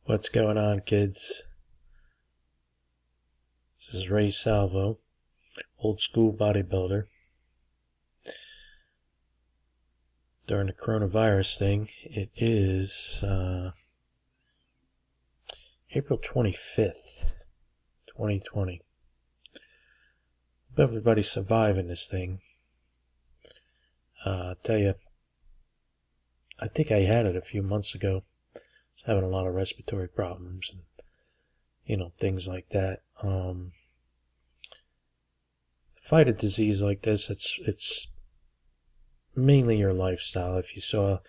What's going on, kids? This is Ray Salvo, old school bodybuilder. During the coronavirus thing, it is April 25th, 2020. Hope everybody's surviving this thing. I'll tell you, I think I had it a few months ago. I was having a lot of respiratory problems and, things like that. Fight a disease like this, it's mainly your lifestyle. If you saw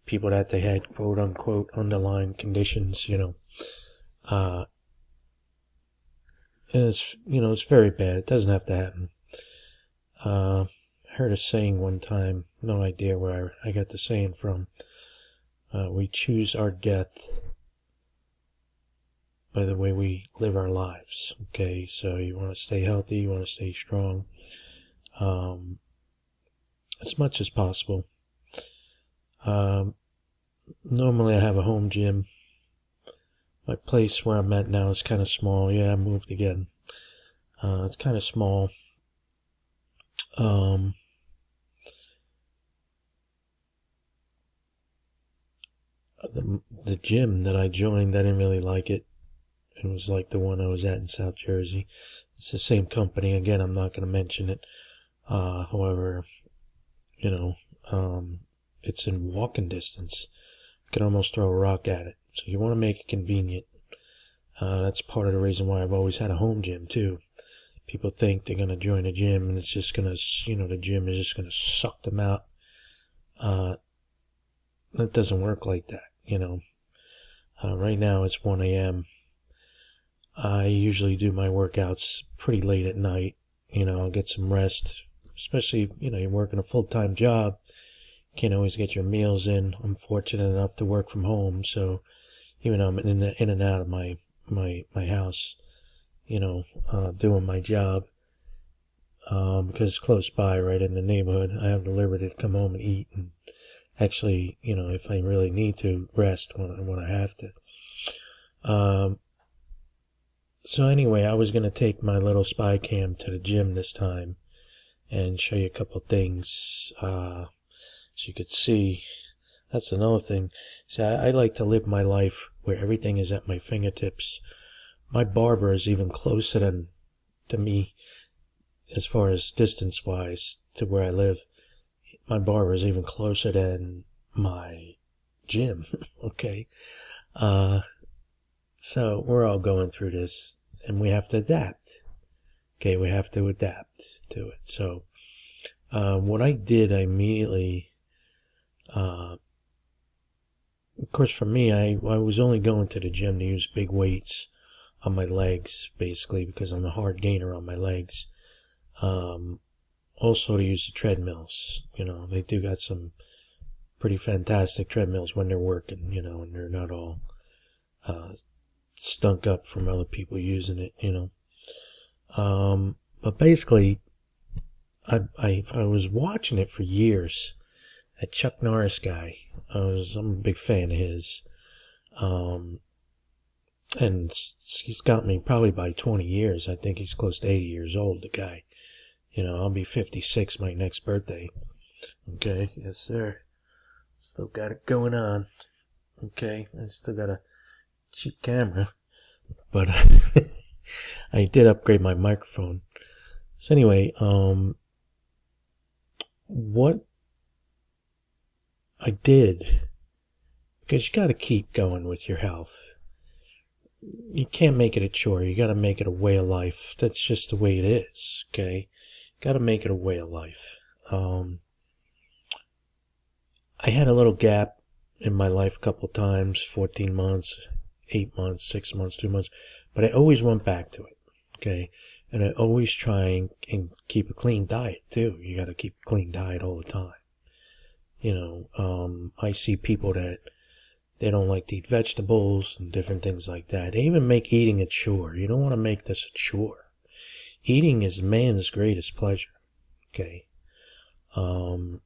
people that they had quote unquote underlying conditions, and it's very bad. It doesn't have to happen. I heard a saying one time, no idea where I got the saying from. We choose our death by the way we live our lives. Okay, so you want to stay healthy, you want to stay strong, as much as possible. Normally I have a home gym. My place where I'm at now is kind of small. Yeah, I moved again. It's kind of small. The gym that I joined, I didn't really like it. It was like the one I was at in South Jersey. It's the same company. Again, I'm not going to mention it. However, it's in walking distance. You can almost throw a rock at it. So you want to make it convenient. That's part of the reason why I've always had a home gym too. People think they're going to join a gym and it's just going to, the gym is just going to suck them out. That doesn't work like that, Right now it's 1 a.m. I usually do my workouts pretty late at night. I'll get some rest, especially, you're working a full-time job. Can't always get your meals in. I'm fortunate enough to work from home, so even though I'm in and out of my house, doing my job, because it's close by, right in the neighborhood, I have the liberty to come home and eat, and actually, if I really need to, rest when I have to. So anyway, I was going to take my little spy cam to the gym this time and show you a couple things. As you could see, that's another thing. See, I like to live my life where everything is at my fingertips. My barber is even closer to me as far as distance-wise to where I live. My barber is even closer than my gym, okay? So we're all going through this, and we have to adapt. Okay, we have to adapt to it. So what I did, I immediately, of course for me, I was only going to the gym to use big weights on my legs, basically, because I'm a hard gainer on my legs. Also to use the treadmills. They do got some pretty fantastic treadmills when they're working, and they're not all stunk up from other people using it, But basically, I was watching it for years. That Chuck Norris guy, I'm a big fan of his. And he's got me probably by 20 years. I think he's close to 80 years old, the guy. I'll be 56 my next birthday. Okay, yes sir. Still got it going on. Okay, I still got a cheap camera. But I did upgrade my microphone. So anyway, what I did, because you got to keep going with your health. You can't make it a chore. You got to make it a way of life. That's just the way it is, okay? Got to make it a way of life. I had a little gap in my life a couple times, 14 months, 8 months, 6 months, 2 months, but I always went back to it, okay? And I always try and keep a clean diet, too. You got to keep a clean diet all the time. I see people that they don't like to eat vegetables and different things like that. They even make eating a chore. You don't want to make this a chore. Eating is man's greatest pleasure, okay? And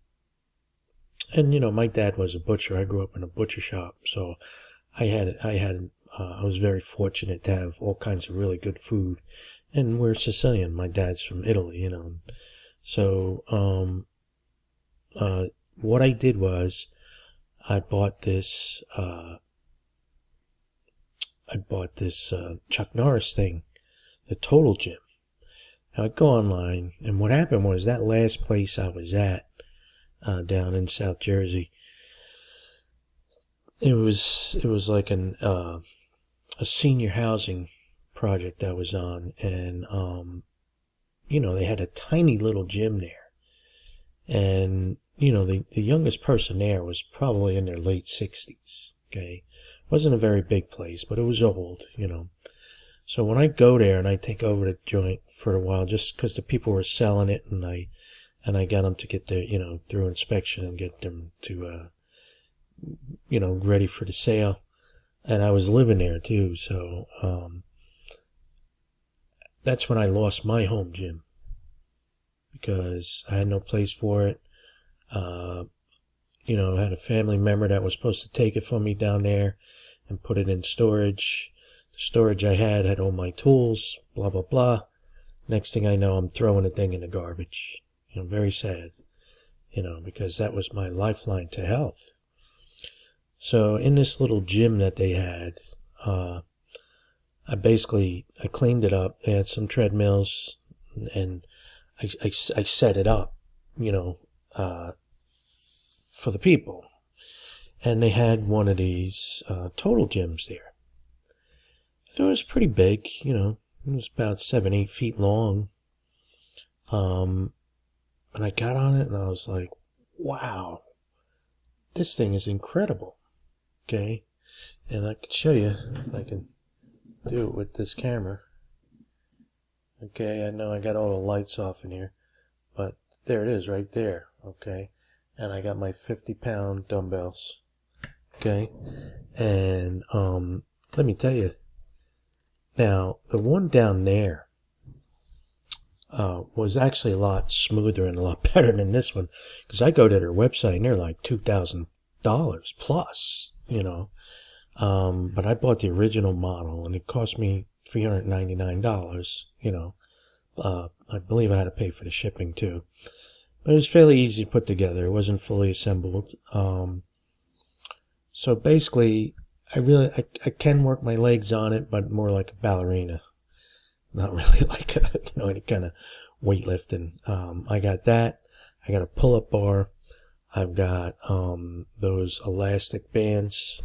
my dad was a butcher. I grew up in a butcher shop, so I had I was very fortunate to have all kinds of really good food. And we're Sicilian. My dad's from Italy, you know. So, what I did was I bought this Chuck Norris thing, the Total Gym. Now, I'd go online, and what happened was that last place I was at, down in South Jersey, it was like a senior housing project I was on, and you know, they had a tiny little gym there, and you know, the youngest person there was probably in their late 60s. Okay, wasn't a very big place, but it was old, you know. So when I go there and I take over the joint for a while, just because the people were selling it, and I got them to get their, you know, through inspection and get them to you know, ready for the sale. And I was living there too, so that's when I lost my home gym, because I had no place for it. You know, I had a family member that was supposed to take it from me down there and put it in storage. The storage I had all my tools, blah, blah, blah. Next thing I know, I'm throwing the thing in the garbage. You know, very sad, you know, because that was my lifeline to health. So in this little gym that they had, I cleaned it up. They had some treadmills, and I set it up, you know, for the people. And they had one of these total gyms there. It was pretty big, you know. It was about 7-8 feet long. And I got on it, and I was like, wow, this thing is incredible. Okay, and I can show you if I can do it with this camera. Okay, I know I got all the lights off in here, but there it is right there. Okay, and I got my 50-pound dumbbells. Okay, and let me tell you, now the one down there was actually a lot smoother and a lot better than this one, because I go to their website and they're like $2,000 plus, you know. But I bought the original model, and it cost me $399, you know. I believe I had to pay for the shipping too. But it was fairly easy to put together. It wasn't fully assembled. So basically, I can work my legs on it, but more like a ballerina. Not really like a, you know, any kind of weightlifting. I got that. I got a pull-up bar. I've got those elastic bands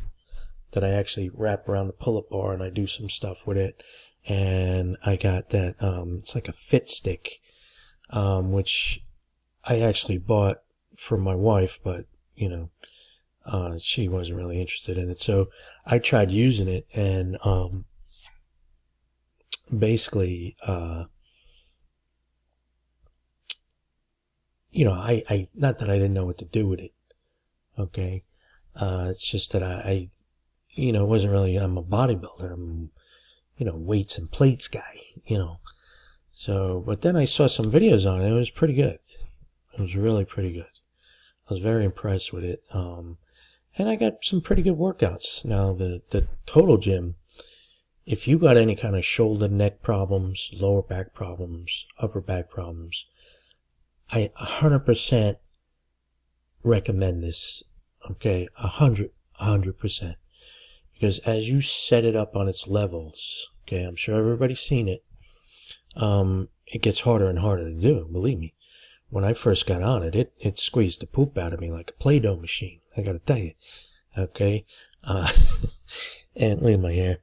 that I actually wrap around the pull-up bar, and I do some stuff with it. And I got that, it's like a fit stick, which I actually bought for my wife, but, you know, she wasn't really interested in it. So I tried using it, and basically, you know, I not that I didn't know what to do with it, okay? It's just that I you know, wasn't really, I'm a bodybuilder. I'm, you know, weights and plates guy, you know. So, but then I saw some videos on it. It was pretty good. It was really pretty good. I was very impressed with it. And I got some pretty good workouts. Now, the Total Gym, if you got any kind of shoulder, neck problems, lower back problems, upper back problems, I 100% recommend this. Okay, 100%. Because as you set it up on its levels, okay, I'm sure everybody's seen it, it gets harder and harder to do, believe me. When I first got on it, it squeezed the poop out of me like a Play-Doh machine, I gotta tell you, okay? And look at my hair.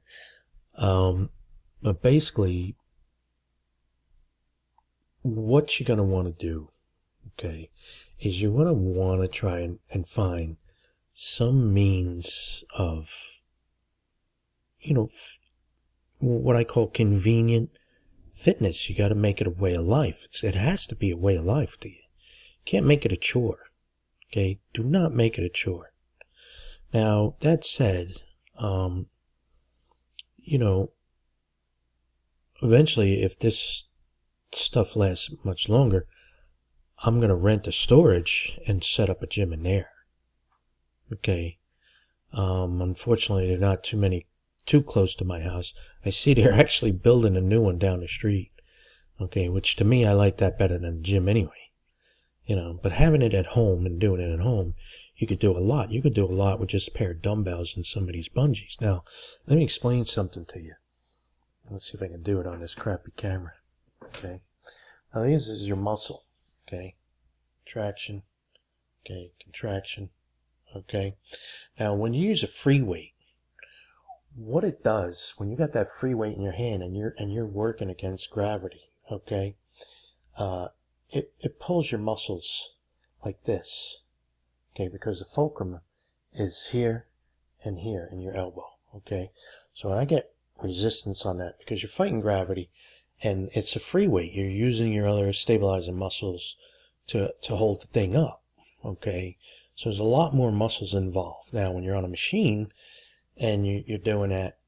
But basically, what you're gonna want to do, okay, is you're gonna want to try and find some means of, you know, what I call convenient fitness. You got to make it a way of life. It has to be a way of life to you. You can't make it a chore. Okay? Do not make it a chore. Now, that said, you know, eventually, if this stuff lasts much longer, I'm going to rent a storage and set up a gym in there. Okay? Unfortunately, there are not too many too close to my house. I see they're actually building a new one down the street. Okay, which to me, I like that better than the gym anyway. You know, but having it at home and doing it at home, you could do a lot. You could do a lot with just a pair of dumbbells and some of these bungees. Now, let me explain something to you. Let's see if I can do it on this crappy camera. Okay. Now, this is your muscle. Okay. Traction. Okay. Contraction. Okay. Now, when you use a free weight, what it does when you got that free weight in your hand and you're working against gravity, okay, it pulls your muscles like this, okay, because the fulcrum is here and here in your elbow, okay. So when I get resistance on that, because you're fighting gravity and it's a free weight, you're using your other stabilizing muscles to hold the thing up, okay. So there's a lot more muscles involved. Now when you're on a machine and you're doing that,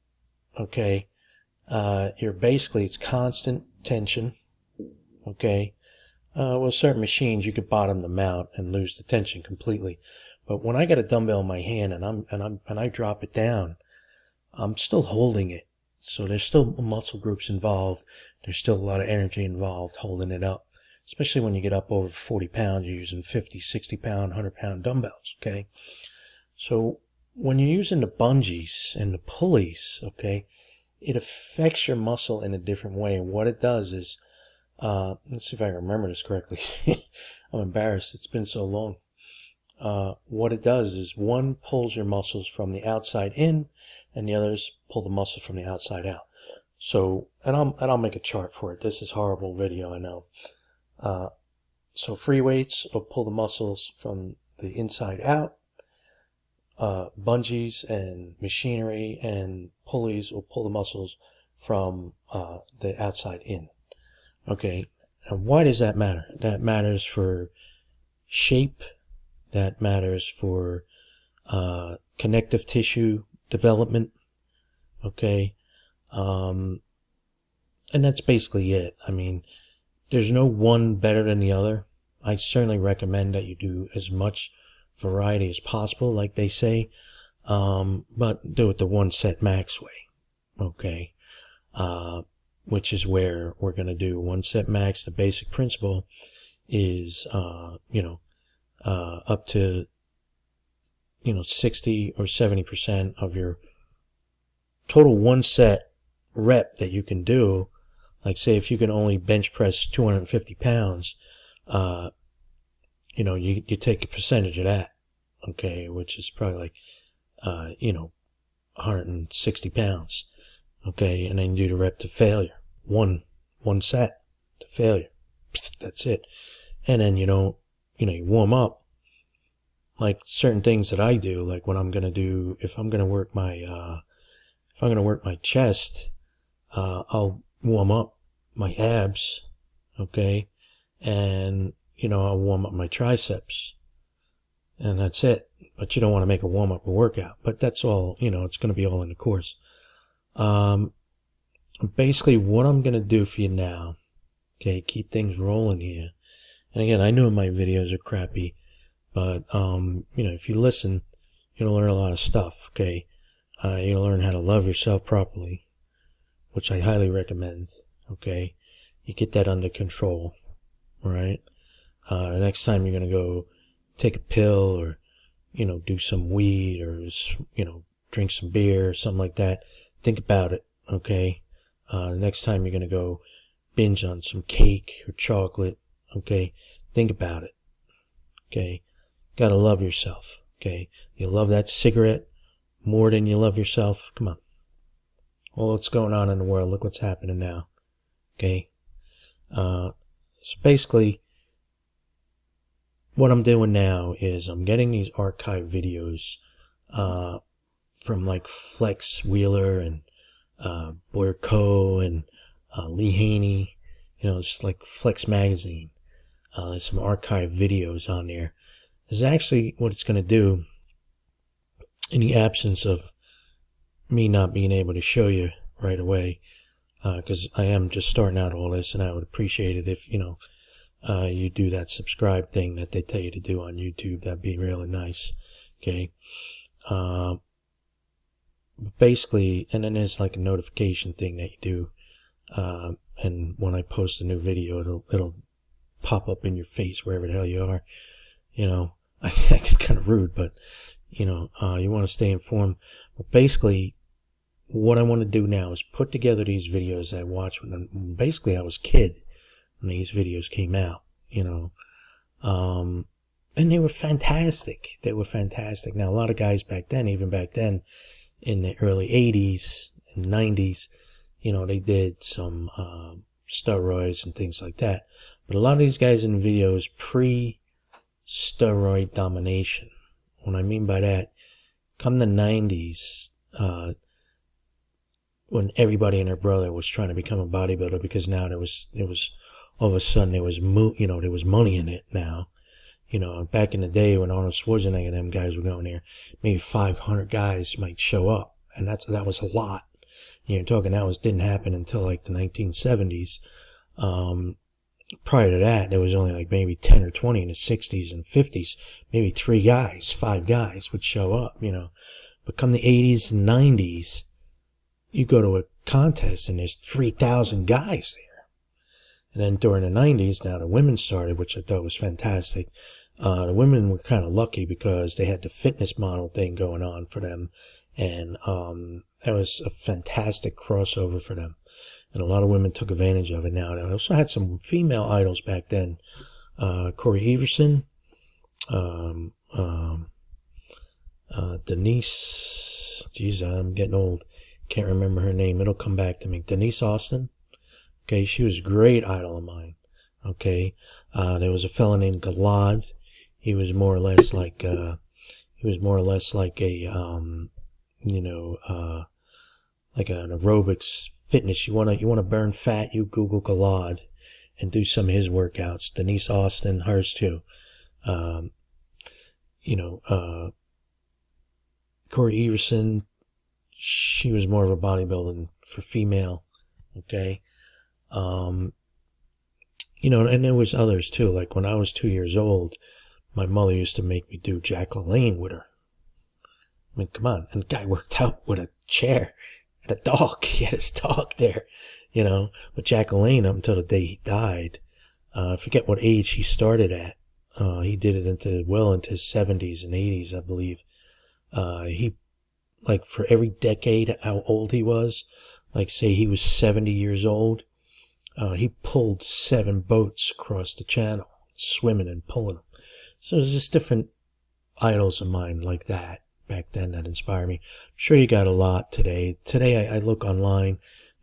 okay, you're basically, it's constant tension, okay. Well, certain machines you could bottom them out and lose the tension completely, but when I got a dumbbell in my hand and I drop it down, I'm still holding it. So there's still muscle groups involved. There's still a lot of energy involved holding it up, especially when you get up over 40 pounds. You're using 50, 60 pound, 100 pound dumbbells, okay. So when you're using the bungees and the pulleys, okay, it affects your muscle in a different way. And what it does is, let's see if I remember this correctly. I'm embarrassed. It's been so long. What it does is one pulls your muscles from the outside in, and the others pull the muscle from the outside out. So, and I'll make a chart for it. This is horrible video, I know. So free weights will pull the muscles from the inside out. Bungees and machinery and pulleys will pull the muscles from the outside in. Okay, and why does that matter? That matters for shape. That matters for connective tissue development. Okay, and that's basically it. I mean, there's no one better than the other. I certainly recommend that you do as much variety as possible, like they say, but do it the one set max way, okay, which is where we're going to do one set max. The basic principle is, up to, 60 or 70% of your total one set rep that you can do. Like say if you can only bench press 250 pounds, you take a percentage of that, okay, which is probably like, 160 pounds, okay, and then you do the rep to failure, one set to failure, that's it, and then you warm up, like certain things that I do, like when I'm gonna do, if I'm gonna work my chest, I'll warm up my abs, okay, and I'll warm up my triceps, and that's it. But you don't want to make a warm-up workout. But that's all, it's going to be all in the course. Basically, what I'm going to do for you now, okay, keep things rolling here. And again, I know my videos are crappy, but, if you listen, you'll learn a lot of stuff, okay? You'll learn how to love yourself properly, which I highly recommend, okay? You get that under control, all right? The next time you're going to go take a pill or, do some weed or, drink some beer or something like that, think about it, okay? The next time you're going to go binge on some cake or chocolate, okay? Think about it, okay? Gotta love yourself, okay? You love that cigarette more than you love yourself? Come on. Well, what's going on in the world? Look what's happening now, okay? So basically, what I'm doing now is I'm getting these archive videos from like Flex Wheeler and Boyer Coe and Lee Haney. It's like Flex Magazine. There's some archive videos on there. This is actually what it's going to do in the absence of me not being able to show you right away, because I am just starting out all this, and I would appreciate it if, you do that subscribe thing that they tell you to do on YouTube. That'd be really nice. Okay. basically, and then there's like a notification thing that you do. And when I post a new video, it'll pop up in your face wherever the hell you are. You know, I think it's kind of rude, but you know, you want to stay informed. But basically, what I want to do now is put together these videos I watched when basically I was a kid when these videos came out. You know, and they were fantastic. They were fantastic. Now, a lot of guys back then, even back then, in the early 80s and 90s, you know, they did some steroids and things like that. But a lot of these guys in the videos pre-steroid domination. What I mean by that, come the 90s, when everybody and their brother was trying to become a bodybuilder, because now there was all of a sudden there was money in it now. You know, back in the day when Arnold Schwarzenegger and them guys were going there, maybe 500 guys might show up, and that was a lot. You're talking that didn't happen until like the 1970s. Prior to that, there was only like maybe 10 or 20 in the 60s and 50s. Maybe 3 guys, 5 guys would show up, you know. But come the 80s and 90s, you go to a contest and there's 3,000 guys there. And then during the 90s, now the women started, which I thought was fantastic. The women were kind of lucky because they had the fitness model thing going on for them. And that was a fantastic crossover for them. And a lot of women took advantage of it now. They also had some female idols back then. Corey Everson, Denise, geez, I'm getting old. Can't remember her name. It'll come back to me. Denise Austin. Okay, she was a great idol of mine. Okay, there was a fella named Galad. He was more or less like a, like an aerobics fitness. You wanna burn fat, you Google Galad and do some of his workouts. Denise Austin, hers too. Corey Everson, she was more of a bodybuilding for female. Okay. And there was others too. Like when I was 2 years old, my mother used to make me do Jack LaLanne with her. I mean, come on. And the guy worked out with a chair and a dog. He had his dog there, you know. But Jack LaLanne, up until the day he died, I forget what age he started at. He did it into his 70s and 80s, I believe. He, like for every decade how old he was, like say he was 70 years old, he pulled 7 boats across the channel, swimming and pulling them. So there's just different idols of mine like that back then that inspired me. I'm sure you got a lot today. Today I look online.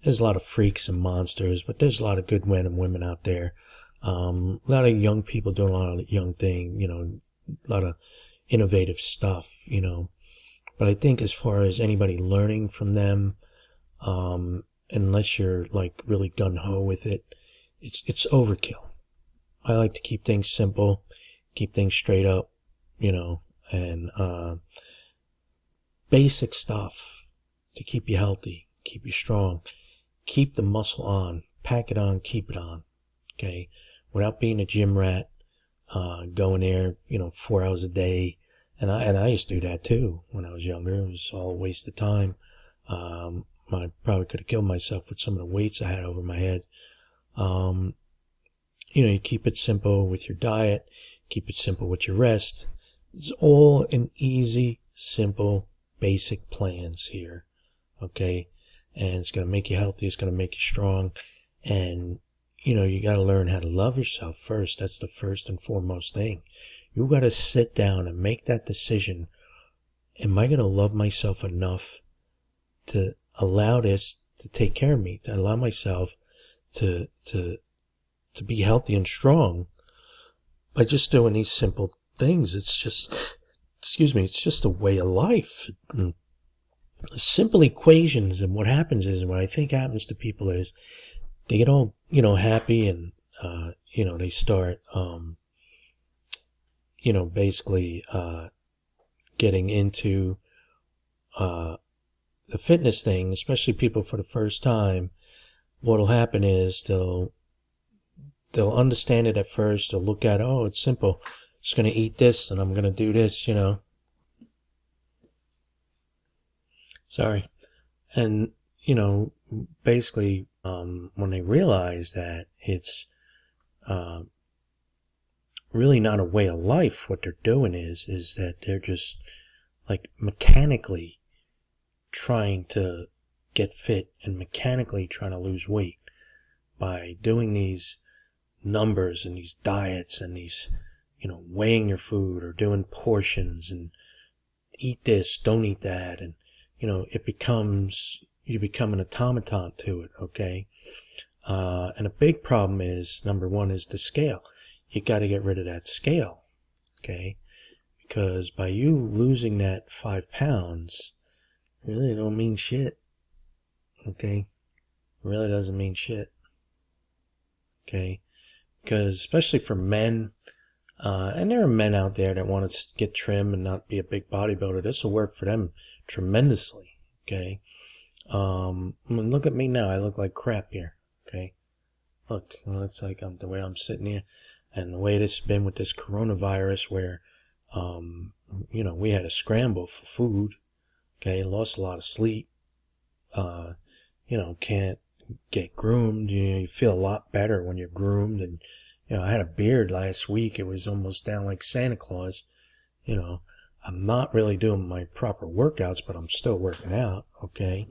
There's a lot of freaks and monsters, but there's a lot of good men and women out there. A lot of young people doing a lot of young things, you know, a lot of innovative stuff, you know. But I think as far as anybody learning from them, unless you're like really gung-ho with it, it's overkill. I like to keep things simple, keep things straight up, you know, and basic stuff to keep you healthy, keep you strong, keep the muscle on, pack it on, keep it on, okay, without being a gym rat, going there, you know, 4 hours a day. And I used to do that too when I was younger. It was all a waste of time. I probably could have killed myself with some of the weights I had over my head. You keep it simple with your diet, keep it simple with your rest. It's all an easy, simple, basic plans here. Okay? And it's going to make you healthy. It's going to make you strong. And, you got to learn how to love yourself first. That's the first and foremost thing. You got to sit down and make that decision. Am I going to love myself enough to allow this to take care of me, to allow myself to be healthy and strong by just doing these simple things? It's just, it's just a way of life. Simple equations. And what happens is, what I think happens to people is they get all, happy and, they start, basically, getting into, the fitness thing, especially people for the first time. What'll happen is they'll understand it at first. They'll look at, oh, it's simple. I'm just going to eat this and I'm going to do this, Sorry. And, basically, when they realize that it's uh, really not a way of life, what they're doing is that they're just like mechanically trying to get fit and mechanically trying to lose weight by doing these numbers and these diets and these, weighing your food or doing portions and eat this, don't eat that. And, you become an automaton to it, okay? And a big problem is, number one, is the scale. You got to get rid of that scale, okay? Because by you losing that 5 pounds, really don't mean shit, okay? It really doesn't mean shit, okay? Because especially for men, and there are men out there that want to get trim and not be a big bodybuilder. This will work for them tremendously, okay? I mean, look at me now. I look like crap here, okay? Look, it's like the way I'm sitting here, and the way this has been with this coronavirus where, we had a scramble for food, okay? Lost a lot of sleep, can't get groomed. You feel a lot better when you're groomed. And, I had a beard last week. It was almost down like Santa Claus. I'm not really doing my proper workouts, but I'm still working out, okay?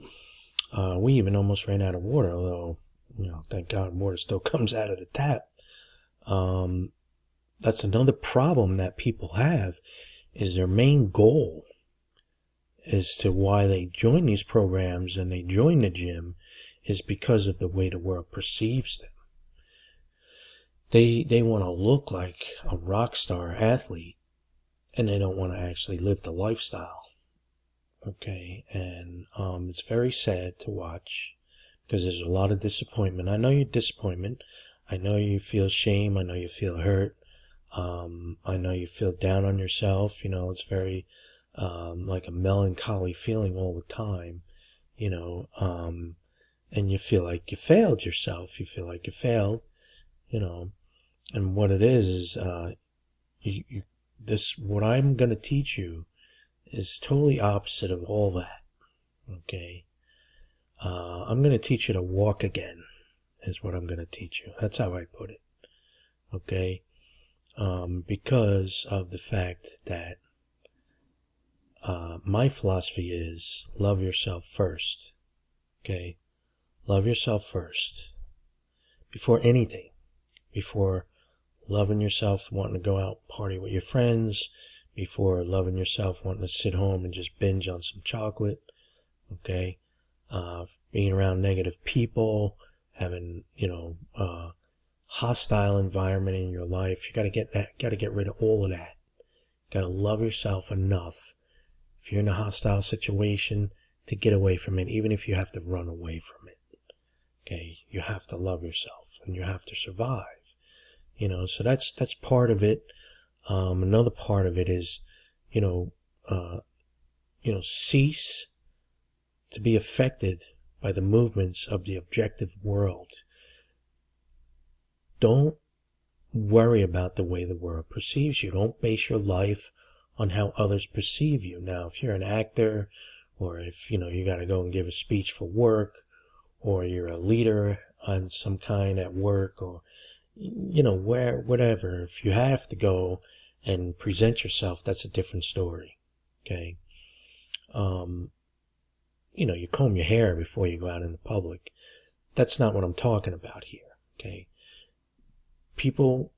We even almost ran out of water, although, thank God water still comes out of the tap. That's another problem that people have, is their main goal as to why they join these programs and they join the gym is because of the way the world perceives them. They want to look like a rock star athlete, and they don't want to actually live the lifestyle. Okay, and it's very sad to watch because there's a lot of disappointment. I know you're disappointment. I know you feel shame. I know you feel hurt. I know you feel down on yourself. It's very like a melancholy feeling all the time. And you feel like you failed yourself. You feel like you failed. And what it is what I'm going to teach you is totally opposite of all that, okay? I'm going to teach you to walk again, is what I'm going to teach you. That's how I put it, okay? Because of the fact that my philosophy is love yourself first, okay? Love yourself first. Before anything. Before loving yourself, wanting to go out party with your friends, before loving yourself, wanting to sit home and just binge on some chocolate, okay? Being around negative people, having, hostile environment in your life. You gotta get rid of all of that. You gotta love yourself enough, if you're in a hostile situation, to get away from it, even if you have to run away from it. Okay? You have to love yourself, and you have to survive. So that's part of it. Another part of it is, cease to be affected by the movements of the objective world. Don't worry about the way the world perceives you. Don't base your life on how others perceive you. Now, if you're an actor, or if, you got to go and give a speech for work, or you're a leader on some kind at work, or whatever. If you have to go and present yourself, that's a different story, okay? You comb your hair before you go out in the public. That's not what I'm talking about here, okay? People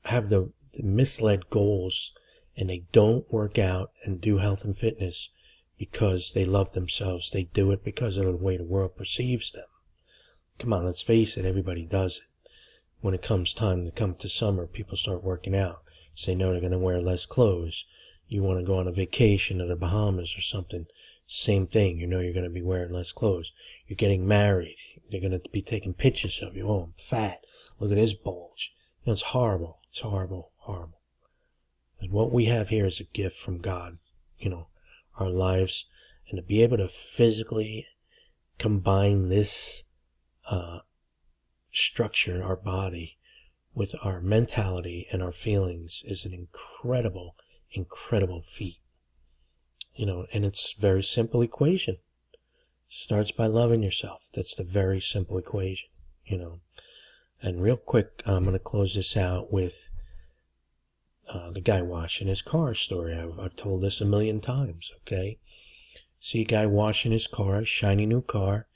have the misled goals, and they don't work out and do health and fitness because they love themselves. They do it because of the way the world perceives them. Come on, let's face it, everybody does it. When it comes time to come to summer, people start working out. Say no, they're going to wear less clothes. You want to go on a vacation to the Bahamas or something, same thing. You're going to be wearing less clothes. You're getting married. They're going to be taking pictures of you. Oh, I'm fat. Look at this bulge. It's horrible. It's horrible, horrible. And what we have here is a gift from God, our lives. And to be able to physically combine this structure, our body, with our mentality and our feelings is an incredible, incredible feat. And it's a very simple equation. Starts by loving yourself. That's the very simple equation, And real quick, I'm going to close this out with the guy washing his car story. I've told this a million times, okay? See a guy washing his car, shiny new car.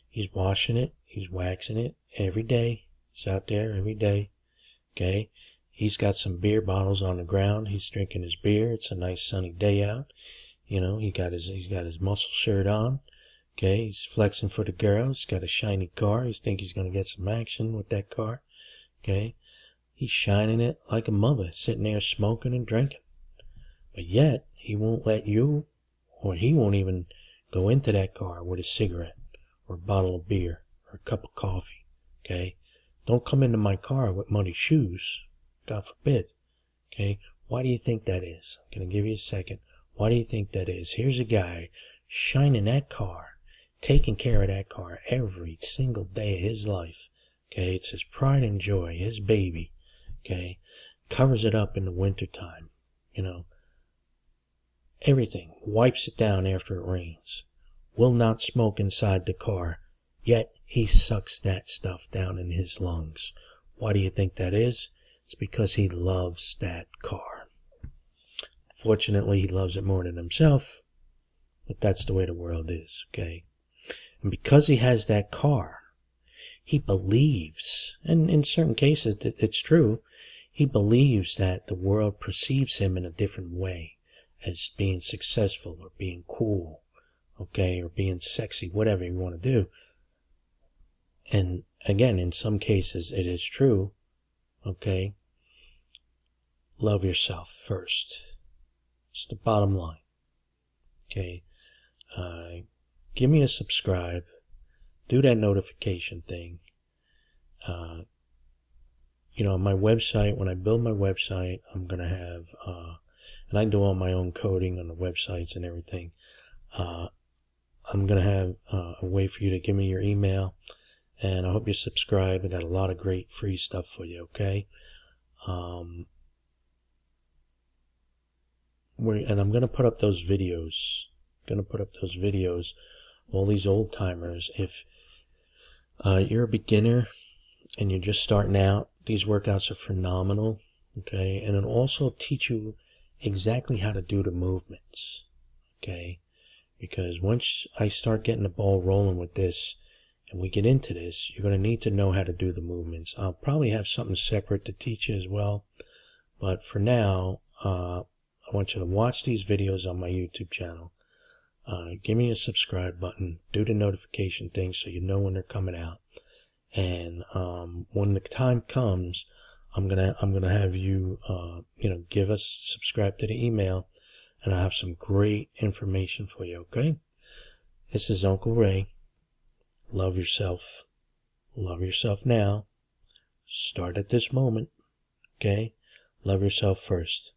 He's washing it. He's waxing it every day. He's out there every day, okay? He's got some beer bottles on the ground. He's drinking his beer. It's a nice sunny day out. He's got his muscle shirt on. Okay, he's flexing for the girls. He's got a shiny car. He thinks he's going to get some action with that car. Okay, he's shining it like a mother, sitting there smoking and drinking. But yet, he won't let you, or he won't even go into that car with a cigarette, or a bottle of beer, or a cup of coffee. Okay, don't come into my car with muddy shoes. God forbid. Okay, why do you think that is? I'm going to give you a second. Why do you think that is? Here's a guy shining that car, taking care of that car every single day of his life. Okay, it's his pride and joy, his baby. Okay, covers it up in the wintertime. Everything, wipes it down after it rains. Will not smoke inside the car, yet he sucks that stuff down in his lungs. Why do you think that is? It's because he loves that car. Fortunately, he loves it more than himself, but that's the way the world is, okay? And because he has that car, he believes, and in certain cases it's true, he believes that the world perceives him in a different way, as being successful or being cool, okay, or being sexy, whatever you want to do. And again, in some cases it is true, okay? Love yourself first. It's the bottom line. Okay. Give me a subscribe. Do that notification thing. My website, when I build my website, I'm going to have, and I do all my own coding on the websites and everything. I'm going to have a way for you to give me your email. And I hope you subscribe. I got a lot of great free stuff for you, okay? And I'm going to put up those videos. All these old timers. If you're a beginner and you're just starting out, these workouts are phenomenal. Okay, and it'll also teach you exactly how to do the movements. Okay, because once I start getting the ball rolling with this, and we get into this, you're going to need to know how to do the movements. I'll probably have something separate to teach you as well. But for now, I want you to watch these videos on my YouTube channel. Give me a subscribe button. Do the notification thing so you know when they're coming out. And when the time comes, I'm gonna have you give us subscribe to the email, and I have some great information for you. Okay? This is Uncle Ray. Love yourself. Love yourself now. Start at this moment. Okay? Love yourself first.